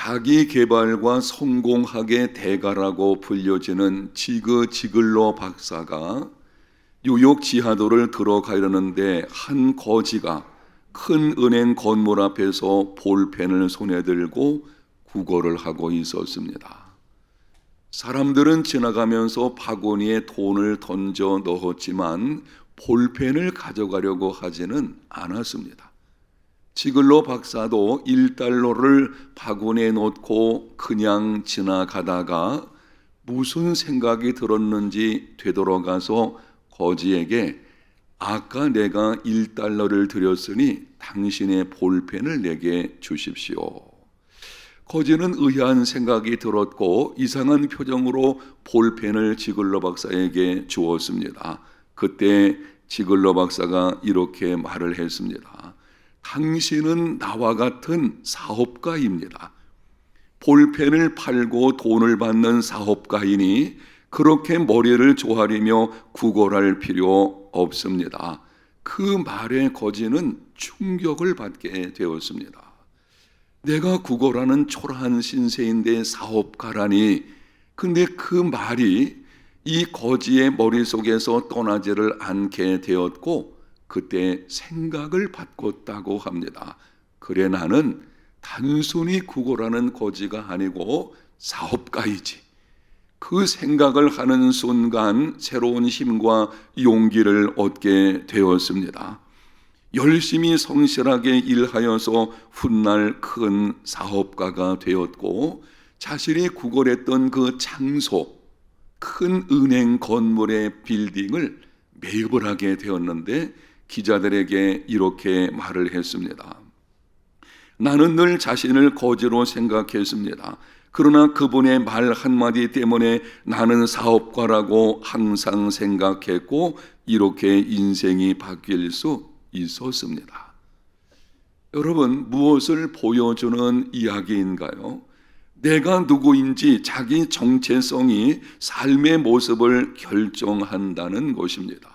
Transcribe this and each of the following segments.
자기 개발과 성공학의 대가라고 불려지는 지글러 박사가 뉴욕 지하도를 들어가려는데 한 거지가 큰 은행 건물 앞에서 볼펜을 손에 들고 구걸을 하고 있었습니다. 사람들은 지나가면서 바구니에 돈을 던져 넣었지만 볼펜을 가져가려고 하지는 않았습니다. 지글러 박사도 1달러를 바구니에 넣고 그냥 지나가다가 무슨 생각이 들었는지 되돌아가서 거지에게 아까 내가 1달러를 드렸으니 당신의 볼펜을 내게 주십시오. 거지는 의아한 생각이 들었고 이상한 표정으로 볼펜을 지글러 박사에게 주었습니다. 그때 지글러 박사가 이렇게 말을 했습니다. 당신은 나와 같은 사업가입니다. 볼펜을 팔고 돈을 받는 사업가이니 그렇게 머리를 조아리며 구걸할 필요 없습니다. 그 말에 거지는 충격을 받게 되었습니다. 내가 구걸하는 초라한 신세인데 사업가라니, 근데 그 말이 이 거지의 머릿속에서 떠나지를 않게 되었고 그때 생각을 바꿨다고 합니다. 그래, 나는 단순히 구걸하는 거지가 아니고 사업가이지. 그 생각을 하는 순간 새로운 힘과 용기를 얻게 되었습니다. 열심히 성실하게 일하여서 훗날 큰 사업가가 되었고 자신이 구걸했던 그 장소, 큰 은행 건물의 빌딩을 매입을 하게 되었는데 기자들에게 이렇게 말을 했습니다. 나는 늘 자신을 거지로 생각했습니다. 그러나 그분의 말 한마디 때문에 나는 사업가라고 항상 생각했고 이렇게 인생이 바뀔 수 있었습니다. 여러분, 무엇을 보여주는 이야기인가요? 내가 누구인지 자기 정체성이 삶의 모습을 결정한다는 것입니다.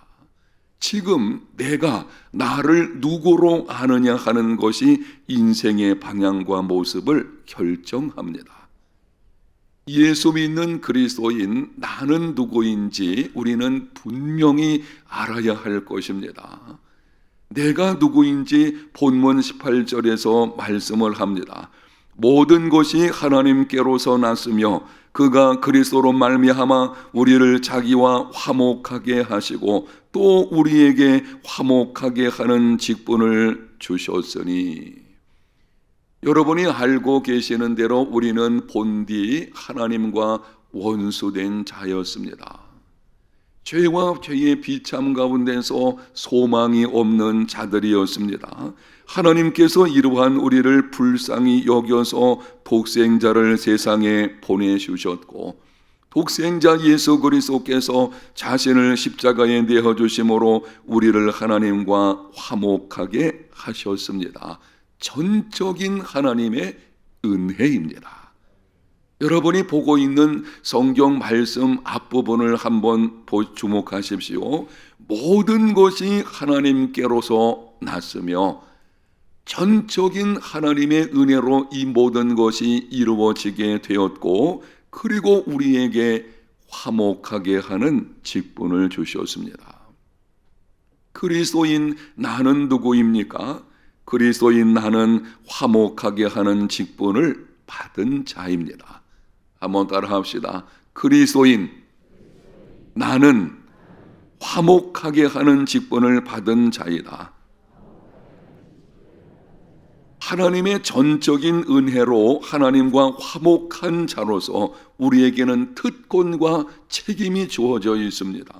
지금 내가 나를 누구로 아느냐 하는 것이 인생의 방향과 모습을 결정합니다. 예수 믿는 그리스도인 나는 누구인지 우리는 분명히 알아야 할 것입니다. 내가 누구인지 본문 18절에서 말씀을 합니다. 모든 것이 하나님께로서 났으며 그가 그리스도로 말미암아 우리를 자기와 화목하게 하시고 또 우리에게 화목하게 하는 직분을 주셨으니, 여러분이 알고 계시는 대로 우리는 본디 하나님과 원수된 자였습니다. 죄와 죄의 비참 가운데서 소망이 없는 자들이었습니다. 하나님께서 이러한 우리를 불쌍히 여겨서 독생자를 세상에 보내주셨고 독생자 예수 그리스도께서 자신을 십자가에 내어주심으로 우리를 하나님과 화목하게 하셨습니다. 전적인 하나님의 은혜입니다. 여러분이 보고 있는 성경 말씀 앞부분을 한번 주목하십시오. 모든 것이 하나님께로서 났으며 전적인 하나님의 은혜로 이 모든 것이 이루어지게 되었고 그리고 우리에게 화목하게 하는 직분을 주셨습니다. 그리스도인 나는 누구입니까? 그리스도인 나는 화목하게 하는 직분을 받은 자입니다. 한번 따라 합시다. 그리스도인 나는 화목하게 하는 직분을 받은 자이다. 하나님의 전적인 은혜로 하나님과 화목한 자로서 우리에게는 특권과 책임이 주어져 있습니다.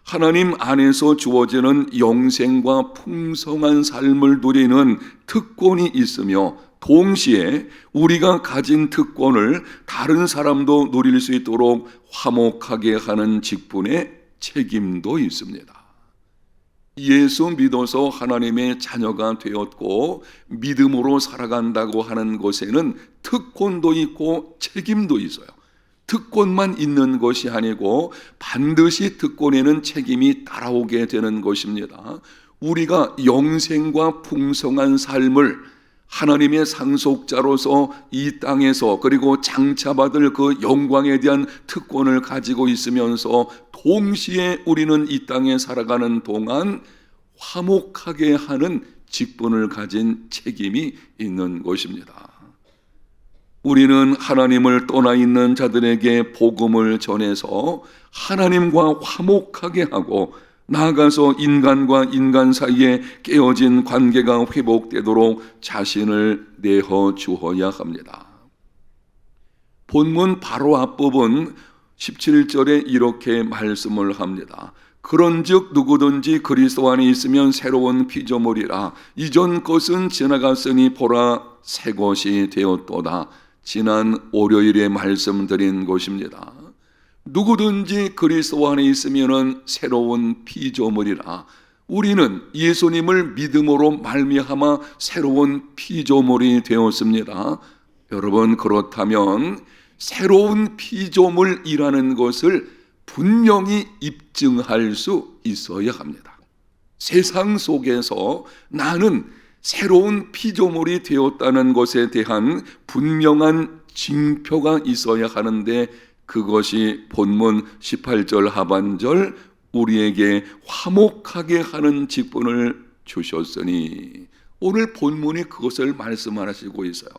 하나님 안에서 주어지는 영생과 풍성한 삶을 누리는 특권이 있으며 동시에 우리가 가진 특권을 다른 사람도 누릴 수 있도록 화목하게 하는 직분의 책임도 있습니다. 예수 믿어서 하나님의 자녀가 되었고 믿음으로 살아간다고 하는 것에는 특권도 있고 책임도 있어요. 특권만 있는 것이 아니고 반드시 특권에는 책임이 따라오게 되는 것입니다. 우리가 영생과 풍성한 삶을 하나님의 상속자로서 이 땅에서 그리고 장차받을 그 영광에 대한 특권을 가지고 있으면서 동시에 우리는 이 땅에 살아가는 동안 화목하게 하는 직분을 가진 책임이 있는 것입니다. 우리는 하나님을 떠나 있는 자들에게 복음을 전해서 하나님과 화목하게 하고 나아가서 인간과 인간 사이에 깨어진 관계가 회복되도록 자신을 내어 주어야 합니다. 본문 바로 앞부분 17절에 이렇게 말씀을 합니다. 그런즉 누구든지 그리스도 안에 있으면 새로운 피조물이라. 이전 것은 지나갔으니 보라 새 것이 되었도다. 지난 월요일에 말씀드린 것입니다. 누구든지 그리스도 안에 있으면 새로운 피조물이라. 우리는 예수님을 믿음으로 말미암아 새로운 피조물이 되었습니다. 여러분, 그렇다면 새로운 피조물이라는 것을 분명히 입증할 수 있어야 합니다. 세상 속에서 나는 새로운 피조물이 되었다는 것에 대한 분명한 징표가 있어야 하는데, 그것이 본문 18절 하반절 우리에게 화목하게 하는 직분을 주셨으니, 오늘 본문이 그것을 말씀하시고 있어요.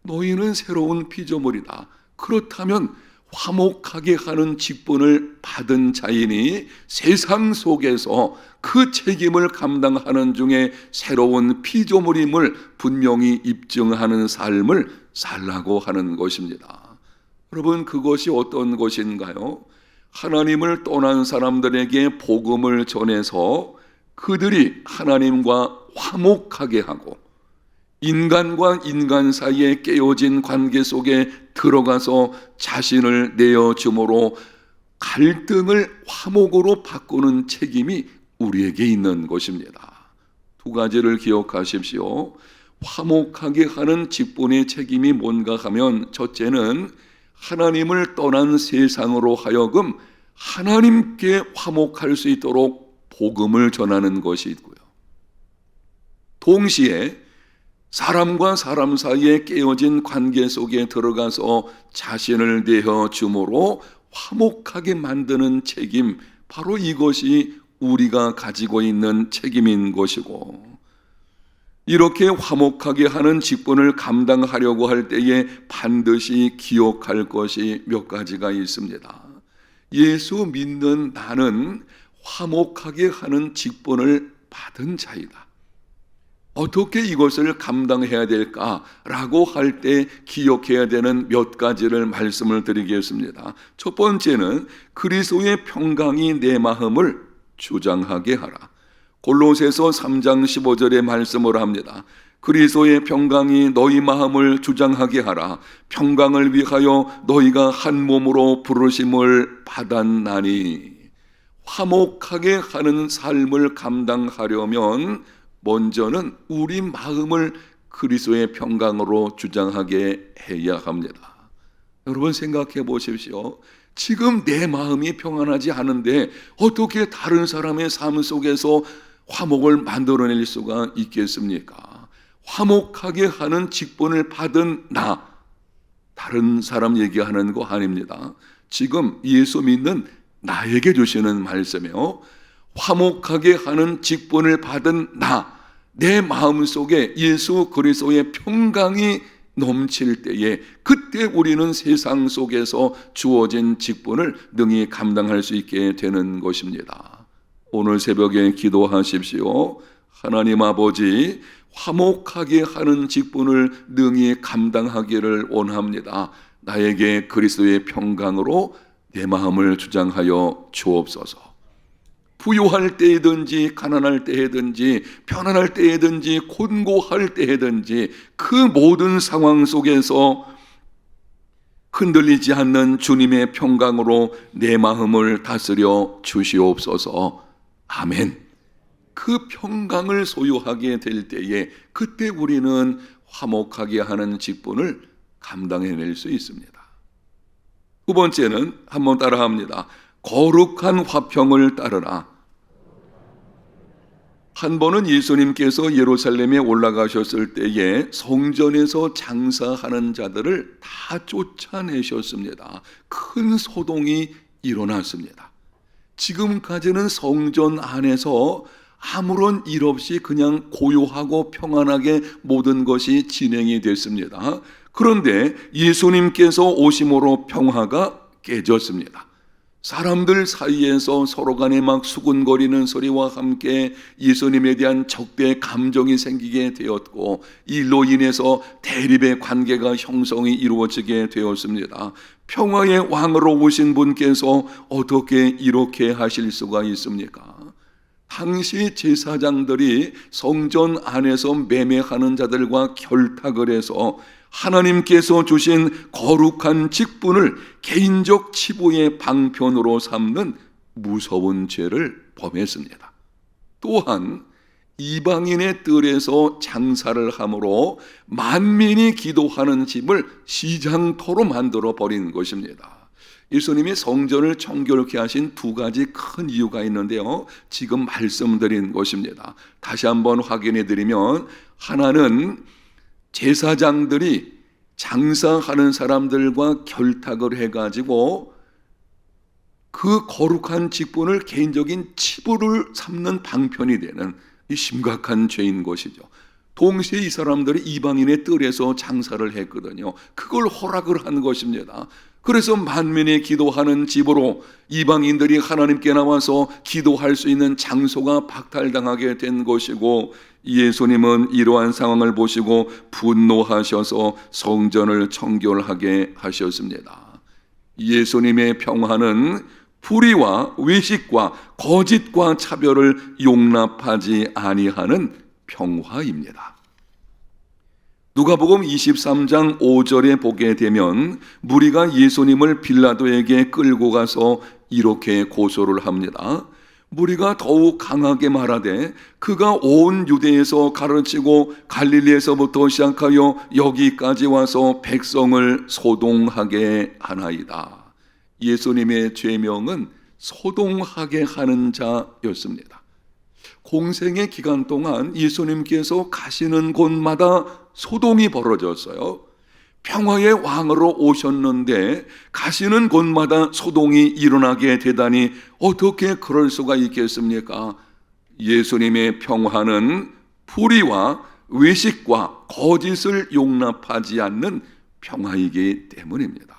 너희는 새로운 피조물이다. 그렇다면 화목하게 하는 직분을 받은 자이니 세상 속에서 그 책임을 감당하는 중에 새로운 피조물임을 분명히 입증하는 삶을 살라고 하는 것입니다. 여러분, 그것이 어떤 것인가요? 하나님을 떠난 사람들에게 복음을 전해서 그들이 하나님과 화목하게 하고 인간과 인간 사이에 깨어진 관계 속에 들어가서 자신을 내어줌으로 갈등을 화목으로 바꾸는 책임이 우리에게 있는 것입니다. 두 가지를 기억하십시오. 화목하게 하는 직분의 책임이 뭔가 하면, 첫째는 하나님을 떠난 세상으로 하여금 하나님께 화목할 수 있도록 복음을 전하는 것이 있고요. 동시에 사람과 사람 사이에 깨어진 관계 속에 들어가서 자신을 내어 줌으로 화목하게 만드는 책임, 바로 이것이 우리가 가지고 있는 책임인 것이고, 이렇게 화목하게 하는 직분을 감당하려고 할 때에 반드시 기억할 것이 몇 가지가 있습니다. 예수 믿는 나는 화목하게 하는 직분을 받은 자이다. 어떻게 이것을 감당해야 될까라고 할 때 기억해야 되는 몇 가지를 말씀을 드리겠습니다. 첫 번째는 그리스도의 평강이 내 마음을 주장하게 하라. 골로새서 3장 15절에 말씀을 합니다. 그리스도의 평강이 너희 마음을 주장하게 하라. 평강을 위하여 너희가 한 몸으로 부르심을 받았나니. 화목하게 하는 삶을 감당하려면 먼저는 우리 마음을 그리스도의 평강으로 주장하게 해야 합니다. 여러분, 생각해 보십시오. 지금 내 마음이 평안하지 않은데 어떻게 다른 사람의 삶 속에서 화목을 만들어낼 수가 있겠습니까? 화목하게 하는 직분을 받은 나, 다른 사람 얘기하는 거 아닙니다. 지금 예수 믿는 나에게 주시는 말씀이에요. 화목하게 하는 직분을 받은 나, 내 마음속에 예수 그리스도의 평강이 넘칠 때에, 그때 우리는 세상 속에서 주어진 직분을 능히 감당할 수 있게 되는 것입니다. 오늘 새벽에 기도하십시오. 하나님 아버지, 화목하게 하는 직분을 능히 감당하기를 원합니다. 나에게 그리스도의 평강으로 내 마음을 주장하여 주옵소서. 부유할 때이든지 가난할 때이든지 편안할 때이든지 곤고할 때이든지 그 모든 상황 속에서 흔들리지 않는 주님의 평강으로 내 마음을 다스려 주시옵소서. 아멘. 그 평강을 소유하게 될 때에 그때 우리는 화목하게 하는 직분을 감당해낼 수 있습니다. 두 번째는 한번 따라합니다. 거룩한 화평을 따르라. 한 번은 예수님께서 예루살렘에 올라가셨을 때에 성전에서 장사하는 자들을 다 쫓아내셨습니다. 큰 소동이 일어났습니다. 지금까지는 성전 안에서 아무런 일 없이 그냥 고요하고 평안하게 모든 것이 진행이 됐습니다. 그런데 예수님께서 오심으로 평화가 깨졌습니다. 사람들 사이에서 서로 간에 막 수군거리는 소리와 함께 예수님에 대한 적대 감정이 생기게 되었고, 이로 인해서 대립의 관계가 형성이 이루어지게 되었습니다. 평화의 왕으로 오신 분께서 어떻게 이렇게 하실 수가 있습니까? 당시 제사장들이 성전 안에서 매매하는 자들과 결탁을 해서 하나님께서 주신 거룩한 직분을 개인적 치부의 방편으로 삼는 무서운 죄를 범했습니다. 또한 이방인의 뜰에서 장사를 함으로 만민이 기도하는 집을 시장터로 만들어 버린 것입니다. 예수님이 성전을 정결케 하신 두 가지 큰 이유가 있는데요, 지금 말씀드린 것입니다. 다시 한번 확인해 드리면, 하나는 제사장들이 장사하는 사람들과 결탁을 해가지고 그 거룩한 직분을 개인적인 치부를 삼는 방편이 되는 이 심각한 죄인 것이죠. 동시에 이 사람들이 이방인의 뜰에서 장사를 했거든요. 그걸 허락을 한 것입니다. 그래서 만민이 기도하는 집으로 이방인들이 하나님께 나와서 기도할 수 있는 장소가 박탈당하게 된 것이고, 예수님은 이러한 상황을 보시고 분노하셔서 성전을 청결하게 하셨습니다. 예수님의 평화는 불의와 외식과 거짓과 차별을 용납하지 아니하는 평화입니다. 누가복음 23장 5절에 보게 되면 무리가 예수님을 빌라도에게 끌고 가서 이렇게 고소를 합니다. 무리가 더욱 강하게 말하되 그가 온 유대에서 가르치고 갈릴리에서부터 시작하여 여기까지 와서 백성을 소동하게 하나이다. 예수님의 죄명은 소동하게 하는 자였습니다. 공생의 기간 동안 예수님께서 가시는 곳마다 소동이 벌어졌어요. 평화의 왕으로 오셨는데 가시는 곳마다 소동이 일어나게 되다니 어떻게 그럴 수가 있겠습니까? 예수님의 평화는 불의와 외식과 거짓을 용납하지 않는 평화이기 때문입니다.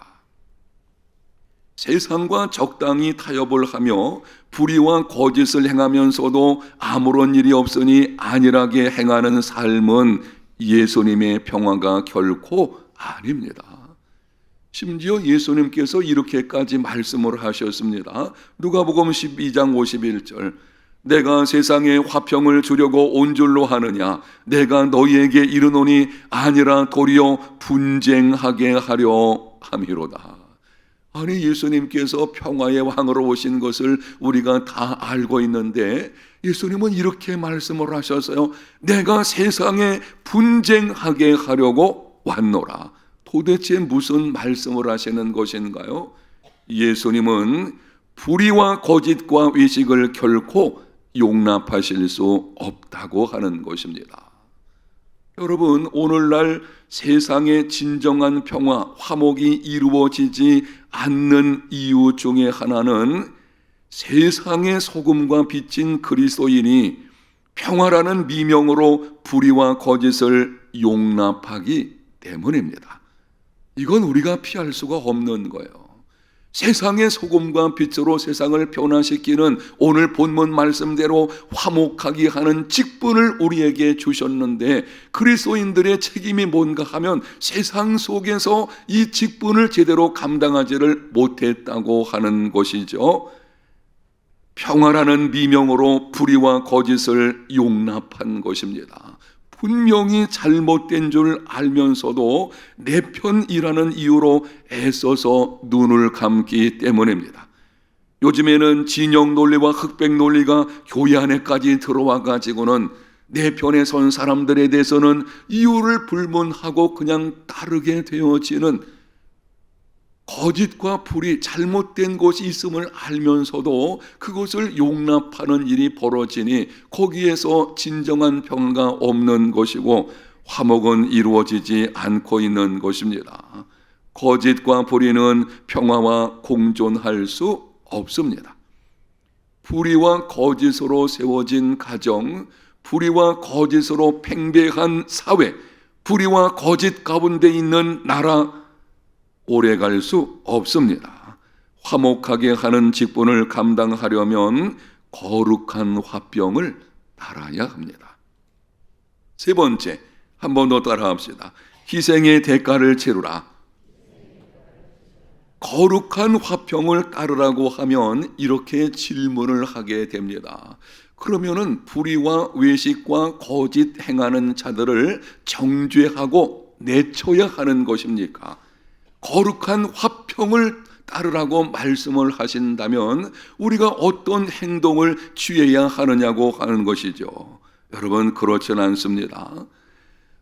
세상과 적당히 타협을 하며 불의와 거짓을 행하면서도 아무런 일이 없으니 안일하게 행하는 삶은 예수님의 평화가 결코 아닙니다. 심지어 예수님께서 이렇게까지 말씀을 하셨습니다. 누가복음 12장 51절, 내가 세상에 화평을 주려고 온 줄로 하느냐? 내가 너희에게 이르노니 아니라 도리어 분쟁하게 하려 함이로다. 아니, 예수님께서 평화의 왕으로 오신 것을 우리가 다 알고 있는데 예수님은 이렇게 말씀을 하셨어요. 내가 세상에 분쟁하게 하려고 왔노라. 도대체 무슨 말씀을 하시는 것인가요? 예수님은 불의와 거짓과 외식을 결코 용납하실 수 없다고 하는 것입니다. 여러분, 오늘날 세상의 진정한 평화, 화목이 이루어지지 않는 이유 중에 하나는 세상의 소금과 빛인 그리스도인이 평화라는 미명으로 불의와 거짓을 용납하기 때문입니다. 이건 우리가 피할 수가 없는 거예요. 세상의 소금과 빛으로 세상을 변화시키는 오늘 본문 말씀대로 화목하게 하는 직분을 우리에게 주셨는데 그리스도인들의 책임이 뭔가 하면 세상 속에서 이 직분을 제대로 감당하지를 못했다고 하는 것이죠. 평화라는 미명으로 불의와 거짓을 용납한 것입니다. 분명히 잘못된 줄 알면서도 내 편이라는 이유로 애써서 눈을 감기 때문입니다. 요즘에는 진영 논리와 흑백 논리가 교회 안에까지 들어와 가지고는 내 편에 선 사람들에 대해서는 이유를 불문하고 그냥 따르게 되어지는 거짓과 불의, 잘못된 것이 있음을 알면서도 그것을 용납하는 일이 벌어지니 거기에서 진정한 평화가 없는 것이고 화목은 이루어지지 않고 있는 것입니다. 거짓과 불의는 평화와 공존할 수 없습니다. 불의와 거짓으로 세워진 가정, 불의와 거짓으로 팽배한 사회, 불의와 거짓 가운데 있는 나라, 오래 갈 수 없습니다. 화목하게 하는 직분을 감당하려면 거룩한 화병을 따라야 합니다. 세 번째, 한 번 더 따라합시다. 희생의 대가를 치르라. 거룩한 화평을 따르라고 하면 이렇게 질문을 하게 됩니다. 그러면은 불의와 외식과 거짓 행하는 자들을 정죄하고 내쳐야 하는 것입니까? 거룩한 화평을 따르라고 말씀을 하신다면 우리가 어떤 행동을 취해야 하느냐고 하는 것이죠. 여러분, 그렇지는 않습니다.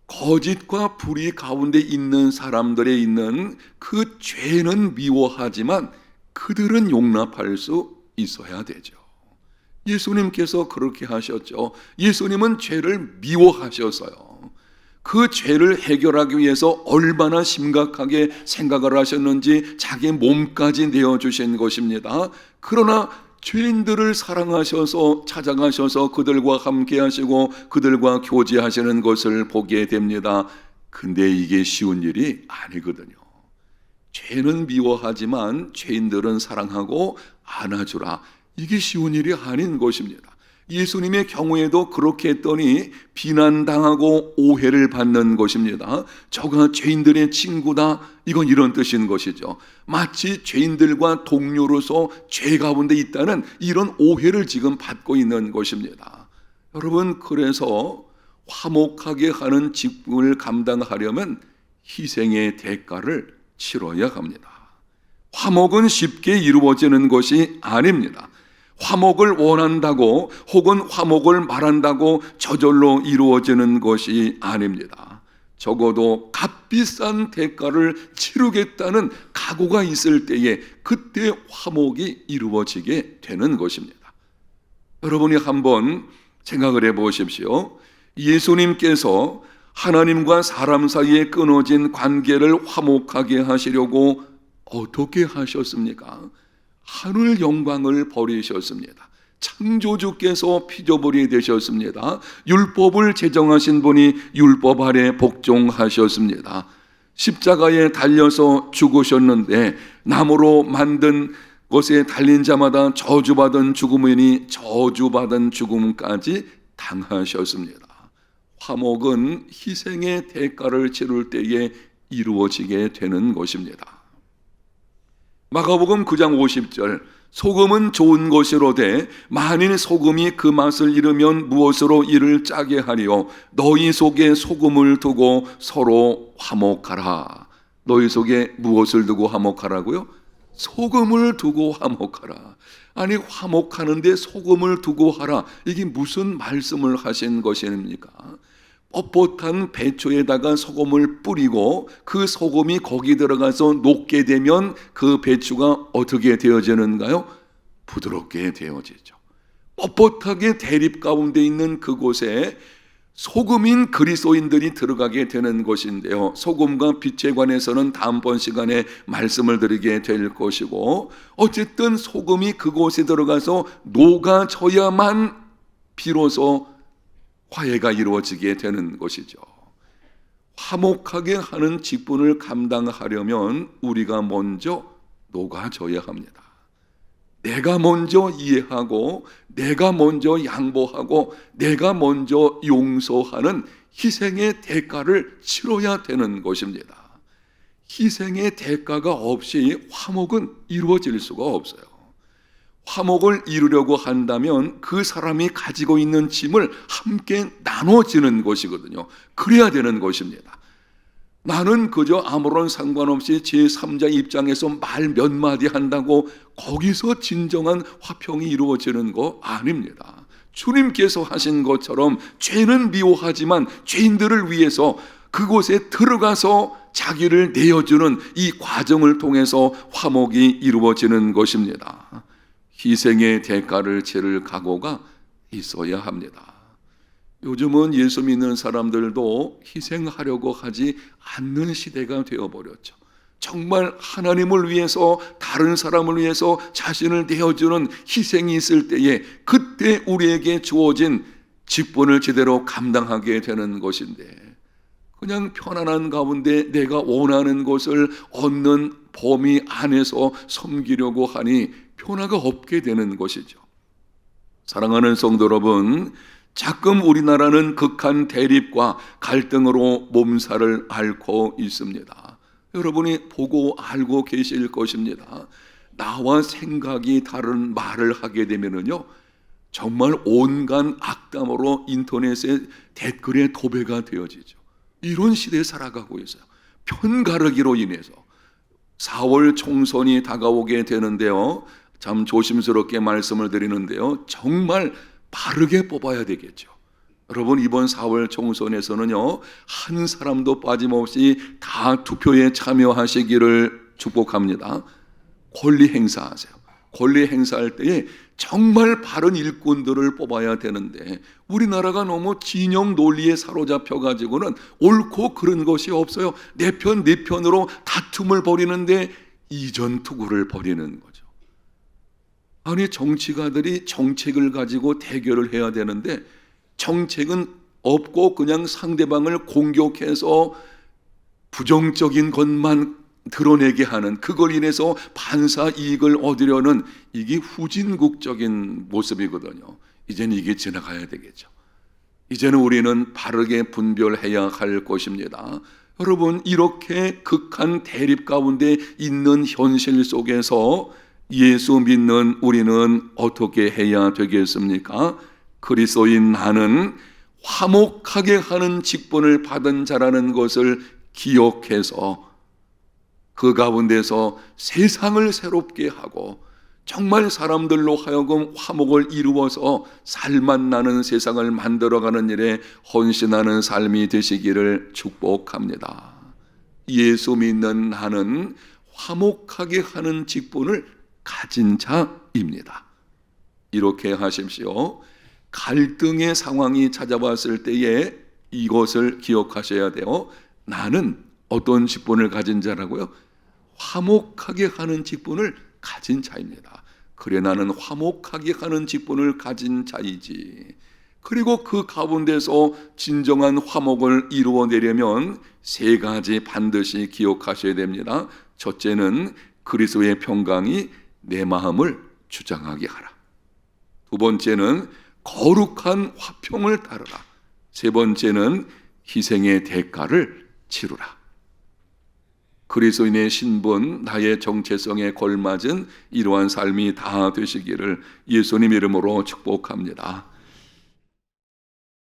거짓과 불의 가운데 있는 사람들에 있는 그 죄는 미워하지만 그들은 용납할 수 있어야 되죠. 예수님께서 그렇게 하셨죠. 예수님은 죄를 미워하셨어요. 그 죄를 해결하기 위해서 얼마나 심각하게 생각을 하셨는지 자기 몸까지 내어주신 것입니다. 그러나 죄인들을 사랑하셔서 찾아가셔서 그들과 함께 하시고 그들과 교제하시는 것을 보게 됩니다. 근데 이게 쉬운 일이 아니거든요. 죄는 미워하지만 죄인들은 사랑하고 안아주라. 이게 쉬운 일이 아닌 것입니다. 예수님의 경우에도 그렇게 했더니 비난당하고 오해를 받는 것입니다. 저가 죄인들의 친구다, 이건 이런 뜻인 것이죠. 마치 죄인들과 동료로서 죄 가운데 있다는 이런 오해를 지금 받고 있는 것입니다. 여러분, 그래서 화목하게 하는 직분을 감당하려면 희생의 대가를 치러야 합니다. 화목은 쉽게 이루어지는 것이 아닙니다. 화목을 원한다고 혹은 화목을 말한다고 저절로 이루어지는 것이 아닙니다. 적어도 값비싼 대가를 치르겠다는 각오가 있을 때에 그때 화목이 이루어지게 되는 것입니다. 여러분이 한번 생각을 해보십시오. 예수님께서 하나님과 사람 사이에 끊어진 관계를 화목하게 하시려고 어떻게 하셨습니까? 하늘 영광을 버리셨습니다. 창조주께서 피조물이 되셨습니다. 율법을 제정하신 분이 율법 아래 복종하셨습니다. 십자가에 달려서 죽으셨는데 나무로 만든 것에 달린 자마다 저주받은 죽음이니 저주받은 죽음까지 당하셨습니다. 화목은 희생의 대가를 치를 때에 이루어지게 되는 것입니다. 마가복음 9장 50절, 소금은 좋은 것이로되 만일 소금이 그 맛을 잃으면 무엇으로 이를 짜게 하리요? 너희 속에 소금을 두고 서로 화목하라. 너희 속에 무엇을 두고 화목하라고요? 소금을 두고 화목하라. 아니, 화목하는데 소금을 두고 하라. 이게 무슨 말씀을 하신 것입니까? 뻣뻣한 배추에다가 소금을 뿌리고 그 소금이 거기 들어가서 녹게 되면 그 배추가 어떻게 되어지는가요? 부드럽게 되어지죠. 뻣뻣하게 대립 가운데 있는 그곳에 소금인 그리스도인들이 들어가게 되는 것인데요. 소금과 빛에 관해서는 다음번 시간에 말씀을 드리게 될 것이고, 어쨌든 소금이 그곳에 들어가서 녹아져야만 비로소 화해가 이루어지게 되는 것이죠. 화목하게 하는 직분을 감당하려면 우리가 먼저 녹아져야 합니다. 내가 먼저 이해하고 내가 먼저 양보하고 내가 먼저 용서하는 희생의 대가를 치러야 되는 것입니다. 희생의 대가가 없이 화목은 이루어질 수가 없어요. 화목을 이루려고 한다면 그 사람이 가지고 있는 짐을 함께 나눠지는 것이거든요. 그래야 되는 것입니다. 나는 그저 아무런 상관없이 제3자 입장에서 말 몇 마디 한다고 거기서 진정한 화평이 이루어지는 거 아닙니다. 주님께서 하신 것처럼 죄는 미워하지만 죄인들을 위해서 그곳에 들어가서 자기를 내어주는 이 과정을 통해서 화목이 이루어지는 것입니다. 희생의 대가를 치를 각오가 있어야 합니다. 요즘은 예수 믿는 사람들도 희생하려고 하지 않는 시대가 되어버렸죠. 정말 하나님을 위해서, 다른 사람을 위해서 자신을 내어주는 희생이 있을 때에 그때 우리에게 주어진 직분을 제대로 감당하게 되는 것인데, 그냥 편안한 가운데 내가 원하는 것을 얻는 범위 안에서 섬기려고 하니 변화가 없게 되는 것이죠. 사랑하는 성도 여러분, 자금 우리나라는 극한 대립과 갈등으로 몸살을 앓고 있습니다. 여러분이 보고 알고 계실 것입니다. 나와 생각이 다른 말을 하게 되면은요, 정말 온갖 악담으로 인터넷에 댓글에 도배가 되어지죠. 이런 시대에 살아가고 있어요. 편가르기로 인해서. 4월 총선이 다가오게 되는데요, 참 조심스럽게 말씀을 드리는데요, 정말 바르게 뽑아야 되겠죠. 여러분, 이번 4월 총선에서는요, 한 사람도 빠짐없이 다 투표에 참여하시기를 축복합니다. 권리 행사하세요. 권리 행사할 때에 정말 바른 일꾼들을 뽑아야 되는데, 우리나라가 너무 진영 논리에 사로잡혀 가지고는 옳고 그른 것이 없어요. 내 편 네 편으로 다툼을 벌이는데 이전 투구를 벌이는 거죠. 아니, 정치가들이 정책을 가지고 대결을 해야 되는데 정책은 없고 그냥 상대방을 공격해서 부정적인 것만 드러내게 하는, 그걸 인해서 반사 이익을 얻으려는, 이게 후진국적인 모습이거든요. 이제는 이게 지나가야 되겠죠. 이제는 우리는 바르게 분별해야 할 것입니다. 여러분, 이렇게 극한 대립 가운데 있는 현실 속에서 예수 믿는 우리는 어떻게 해야 되겠습니까? 그리스도인 나는 화목하게 하는 직분을 받은 자라는 것을 기억해서 그 가운데서 세상을 새롭게 하고 정말 사람들로 하여금 화목을 이루어서 살맛 나는 세상을 만들어가는 일에 헌신하는 삶이 되시기를 축복합니다. 예수 믿는 나는 화목하게 하는 직분을 가진 자입니다. 이렇게 하십시오. 갈등의 상황이 찾아왔을 때에 이것을 기억하셔야 돼요. 나는 어떤 직분을 가진 자라고요? 화목하게 하는 직분을 가진 자입니다. 그래, 나는 화목하게 하는 직분을 가진 자이지. 그리고 그 가운데서 진정한 화목을 이루어내려면 세 가지 반드시 기억하셔야 됩니다. 첫째는 그리스도의 평강이 내 마음을 주장하게 하라. 두 번째는 거룩한 화평을 따르라. 세 번째는 희생의 대가를 치르라. 그리스도인의 신분, 나의 정체성에 걸맞은 이러한 삶이 다 되시기를 예수님 이름으로 축복합니다.